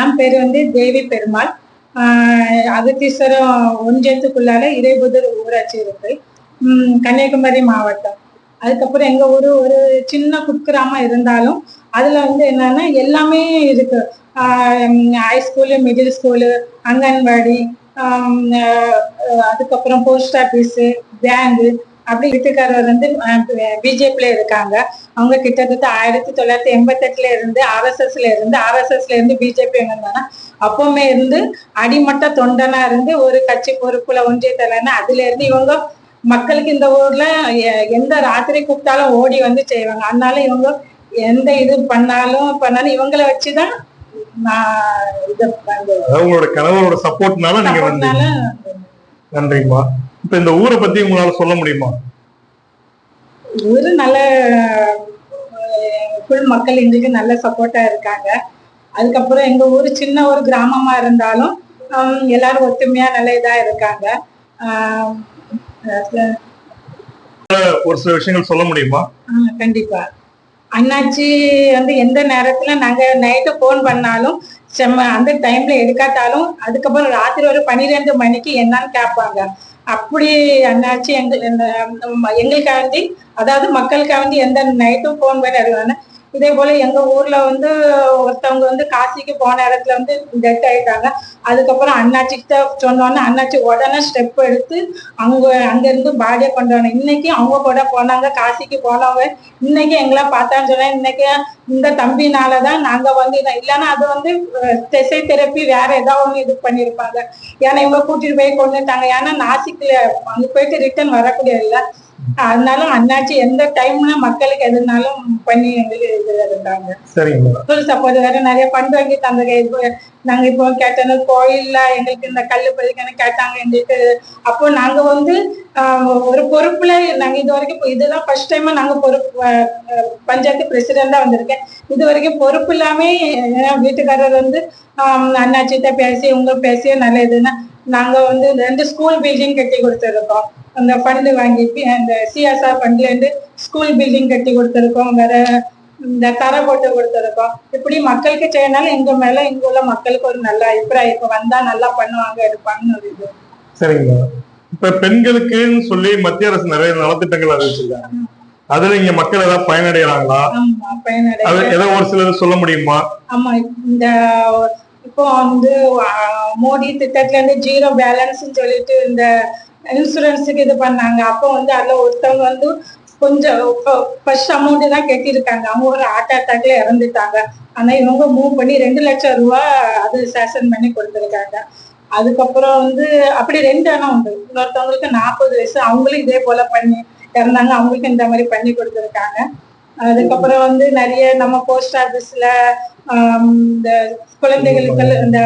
என் பேர் வந்து தேவி பெருமாள். அகத்தீஸ்வரம் ஒன்றியத்துக்குள்ளால இறைபுதூர் ஊராட்சி இருக்கு, கன்னியாகுமரி மாவட்டம். அதுக்கப்புறம் எங்க ஊரு ஒரு சின்ன குக்கிராமம் இருந்தாலும் அதுல வந்து என்னன்னா எல்லாமே இருக்கு. High school, middle school, anganwadi, அதுக்கப்புறம் போஸ்ட் ஆபீஸு, பேங்கு. அப்படி வீட்டுக்காரர் வந்து பிஜேபியில இருக்காங்க. அவங்க கிட்டத்தட்ட 1988 இருந்து ஆர்எஸ்எஸ்ல இருந்து பிஜேபி வந்தாங்கன்னா அப்பவுமே இருந்து அடிமட்ட தொண்டனா இருந்து ஒரு கட்சி பொறுப்புல ஒன்றிய தலைன்னா அதுல இருந்து இவங்க மக்களுக்கு இந்த ஊர்ல எந்த ராத்திரி கூப்பிட்டாலும் ஓடி வந்து செய்வாங்க. அதனால இவங்க எந்த இது பண்ணாலும் இவங்களை வச்சுதான் உங்களோட கணவரோட சப்போர்ட்னால நீங்க வந்து. நன்றிமா. இப்ப இந்த ஊரை பத்தி உங்களால சொல்ல முடியுமா? ஊரு நல்ல ஃபுல் மக்கள் எங்களுக்கு நல்ல சப்போர்ட்டா இருக்காங்க. அதுக்கப்புறம் எங்க ஊரு சின்ன ஒரு கிராமமா இருந்தாலும் எல்லாரும் ஒத்துமையா நல்ல இதா இருக்காங்க. ஒரு சில விஷயங்கள் சொல்ல முடியுமா? கண்டிப்பா. அண்ணாச்சி வந்து எந்த நேரத்துல நாங்க நைட்டு போன் பண்ணாலும் அந்த டைம்ல எடுக்காட்டாலும் அதுக்கப்புறம் ராத்திரி ஒரு 12 மணிக்கு என்னன்னு கேட்பாங்க. அப்படி அண்ணாச்சி எங்களுக்காண்டி, அதாவது மக்களுக்காண்டி எந்த நைட்டும் போன் பண்ணி எடுவாங்க. இதே போல எங்க ஊர்ல வந்து ஒருத்தவங்க வந்து காசிக்கு போன இடத்துல வந்து டெத் ஆயிட்டாங்க. அதுக்கப்புறம் அண்ணாச்சி கிட்ட சொன்னோன்னா அண்ணாச்சி உடனே ஸ்டெப் எடுத்து அங்க இருந்து பாடியை கொண்டாங்க. இன்னைக்கு அவங்க கூட போனாங்க, காசிக்கு போனவங்க இன்னைக்கு எங்கெல்லாம் பார்த்தான்னு சொன்னா இன்னைக்கு இந்த தம்பினாலதான் நாங்க வந்து இல்லைன்னா அது வந்து திசை திறப்பி வேற ஏதாவது ஒண்ணு இது பண்ணிருப்பாங்க. ஏன்னா இவங்க கூட்டிட்டு போய் கொண்டுட்டாங்க. ஏன்னா நாசிக்ல அங்க போயிட்டு ரிட்டர்ன் வரக்கூடிய இல்லை. அதனால அண்ணாச்சி எந்த டைம்ல மக்களுக்கு எதுனாலும் பண்ணி எங்களுக்கு இருக்காங்க. சப்போஸ் வேற நிறைய ஃபண்ட் வாங்கி தந்தாங்க. நாங்க இப்போ கேட்டோம் கோயில்ல எங்களுக்கு இந்த கல்லு பதிக்கன்னு கேட்டாங்க எங்களுக்கு. அப்போ நாங்க வந்து ஒரு பொறுப்புல நாங்க இது வரைக்கும் இதுதான் ஃபர்ஸ்ட் டைமா நாங்க பொறுப்பு பஞ்சாயத்து பிரசிடெண்டா வந்திருக்கேன். இது வரைக்கும் பொறுப்பு இல்லாம வீட்டுக்காரர் வந்து அண்ணாச்சிட்ட பேசி உங்க பேசிய நல்ல இதுன்னா நாங்க வந்து 2 ஸ்கூல் பில்டிங் கட்டி கொடுத்துருக்கோம். அந்த ஃபண்டு வாங்கி அந்த சிஎஸ்ஆர் ஃபண்ட்ல இருந்து ஸ்கூல் பில்டிங் கட்டி கொடுத்துருக்கோம். வேற இந்த தரை போட்டு கொடுத்துருக்கோம். இப்படி மக்களுக்கு செய்யனாலும் எங்க மேல இங்க உள்ள மக்களுக்கு ஒரு நல்ல அபிப்பிராயம் இப்ப வந்தா நல்லா பண்ணுவாங்க எடுப்பாங்கன்னு ஒரு இது. சரிங்க. இப்ப பெண்களுக்குன்னு சொல்லி மத்திய அரசு நிறைய நலத்திட்டங்கள் அறிவிச்சிருக்காங்க. அதுல இங்க மக்கள் ஏதாவது பயனடைகிறாங்களா? ஏதாவது ஒரு சிலர் சொல்ல முடியுமா? ஆமா, இந்த இப்போ வந்து மோடி திட்டத்துல இருந்து 0 பேலன்ஸ் சொல்லிட்டு இந்த இன்சூரன்ஸுக்கு இது பண்ணாங்க. அப்போ வந்து அதுல ஒருத்தவங்க வந்து கொஞ்சம் ஃபர்ஸ்ட் அமௌண்ட் தான் கட்டியிருக்காங்க. அவங்க ஒரு ஹார்ட் அட்டாக்ல இறந்துட்டாங்க. ஆனா இவங்க மூவ் பண்ணி 2 லட்சம் ரூபாய் அது சேஷன் பண்ணி கொடுத்துருக்காங்க. அதுக்கப்புறம் வந்து அப்படி 2 அணம் உண்டு. இன்னொருத்தவங்களுக்கு 40 வயசு, அவங்களும் இதே போல பண்ணி இறந்தாங்க. அவங்களுக்கு இந்த மாதிரி பண்ணி கொடுத்துருக்காங்க. அதுக்கப்புறம் வந்து நிறைய நம்ம போஸ்ட் ஆபீஸ்ல இந்த குழந்தைகளுக்கு இந்த